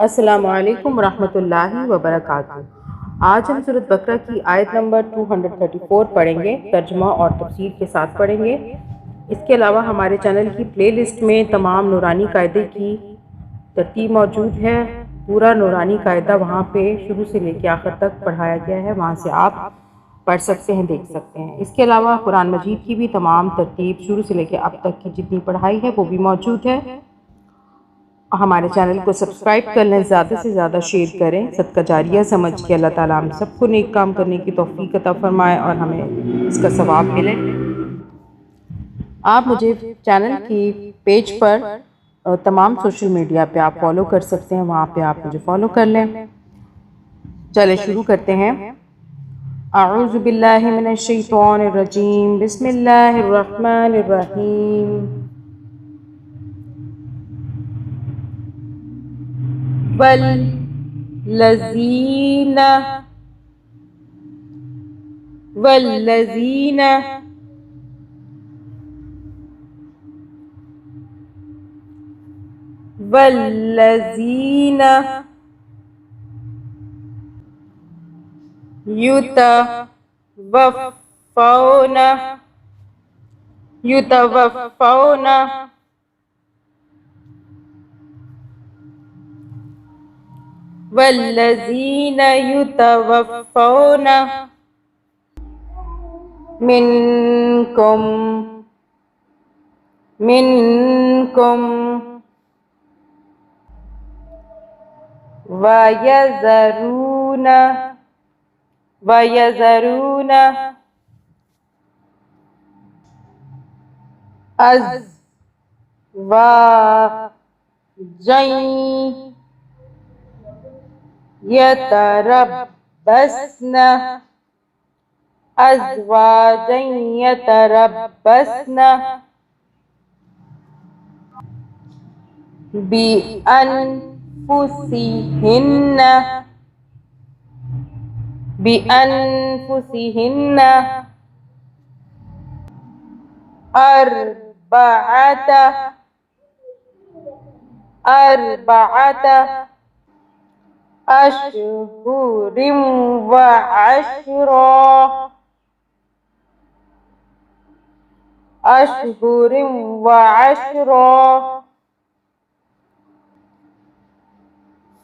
अस्सलामु अलैकुम रहमतुल्लाहि व बरकातुहू। आज हम सूरत बकरा की आयत नंबर 234 पढ़ेंगे, तर्जुमा और तफसीर के साथ पढ़ेंगे। इसके अलावा हमारे चैनल की प्लेलिस्ट में तमाम नूरानी कायदे की तरतीब मौजूद है। पूरा नूरानी कायदा वहाँ पे शुरू से लेकर आखिर तक पढ़ाया गया है, वहाँ से आप पढ़ सकते हैं, देख सकते हैं। इसके अलावा कुरान मजीद की भी तमाम तरतीब शुरू से लेकर अब तक की जितनी पढ़ाई है वो भी मौजूद है। हमारे चैनल को सब्सक्राइब कर लें, ज़्यादा से ज़्यादा शेयर करें। सदका जारिया समझ के अल्लाह ताला हम सबको नेक काम करने की तौफीक अता फरमाए और हमें इसका सवाब मिले। आप मुझे चैनल की पेज पर तमाम सोशल मीडिया पे आप फॉलो कर सकते हैं, वहाँ पे आप मुझे फॉलो कर लें। चले शुरू करते हैं। अऊज़ु बिल्लाहि मिनश शैतानिर रजीम, बिस्मिल्लाहिर रहमानिर रहीम। वल्लज़ीना वल्लज़ीना वल्लज़ीना युतवफ़्फ़ौना युतवफ़्फ़ौना वल्लज़ीना युतवफ़्फ़ौना मिनकुम मिनकुम वयज़रूना वयज़रूना अज़वाजन यतरब्बस्ना अज़वाजन यतरब्बस्ना बिअन्फुसिहिन्ना बिअन्फुसिहिन्ना अर्बअता अर्बअता अशहुरिन व अशरा अशहुरिन व अशरा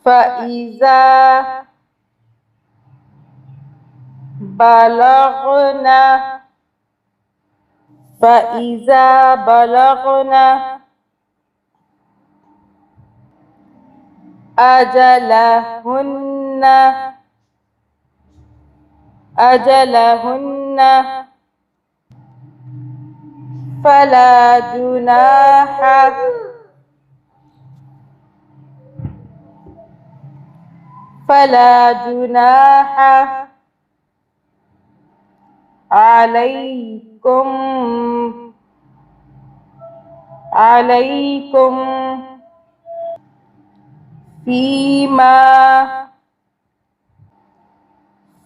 फ़इज़ा बलगना फ़इज़ा बलगना अजलहुन्ना अजलहुन्ना फला जुनाहा फला जुनाहा अलैकुम अलैकुम फीमा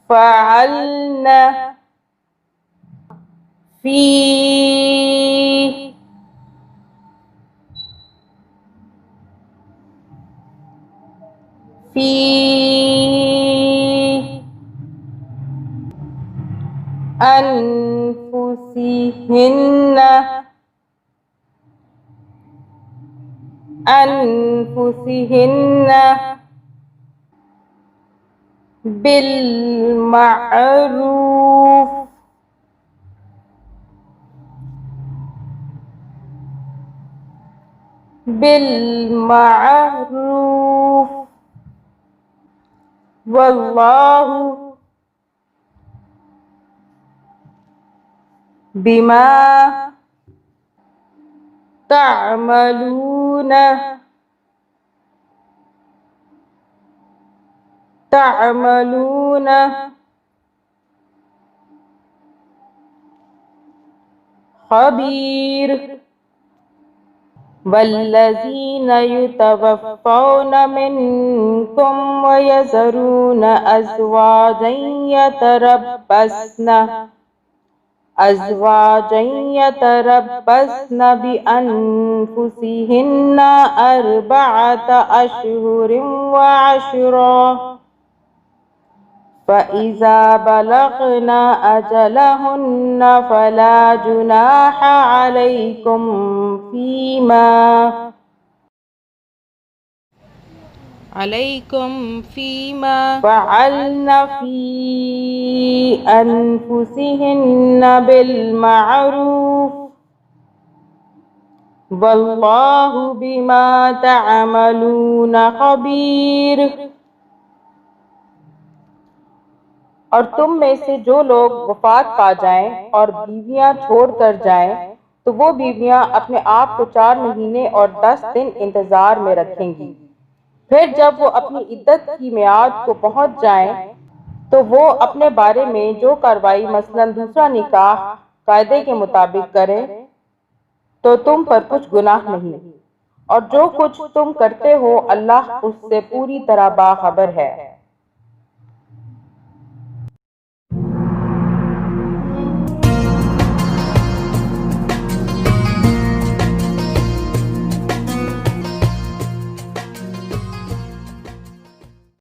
फ़अल्ना फी फी अनफुसिहिन्ना अनफुसिहिन्ना बिलमारूफ बिलमारूफ वल्लाहु बिमा तअमलूना तअमलूना खबीर। वल्लज़ीना युतवफ़्फ़ौना मिनकुम वयज़रूना अज़वाजन यतरब्बस्ना अज़वाजन यतरब्बस्न बिअन्फुसिहिन्ना अर्बअत अशहुरिन व अशरा फ़इज़ा बलग़ना अजलहुन्ना फ़ला जुनाह अलैकुम फ़ीमा फ़अल्न फ़ी अन्फुसिहिन्ना बिलमअरूफ़ वल्लाहु बिमा तअमलून ख़बीर। और तुम में से जो लोग वफ़ात पा जाएं और बीवियां छोड़ कर जाएं, तो वो बीवियां अपने आप को 4 महीने और 10 दिन इंतजार में रखेंगी। फिर जब वो अपनी इद्दत की मियाद को पहुंच जाएं, तो वो अपने बारे में जो कार्रवाई मसलन दूसरा निकाह कायदे के मुताबिक करें, तो तुम पर कुछ गुनाह नहीं, और जो कुछ तुम करते हो अल्लाह उससे पूरी तरह बाखबर है।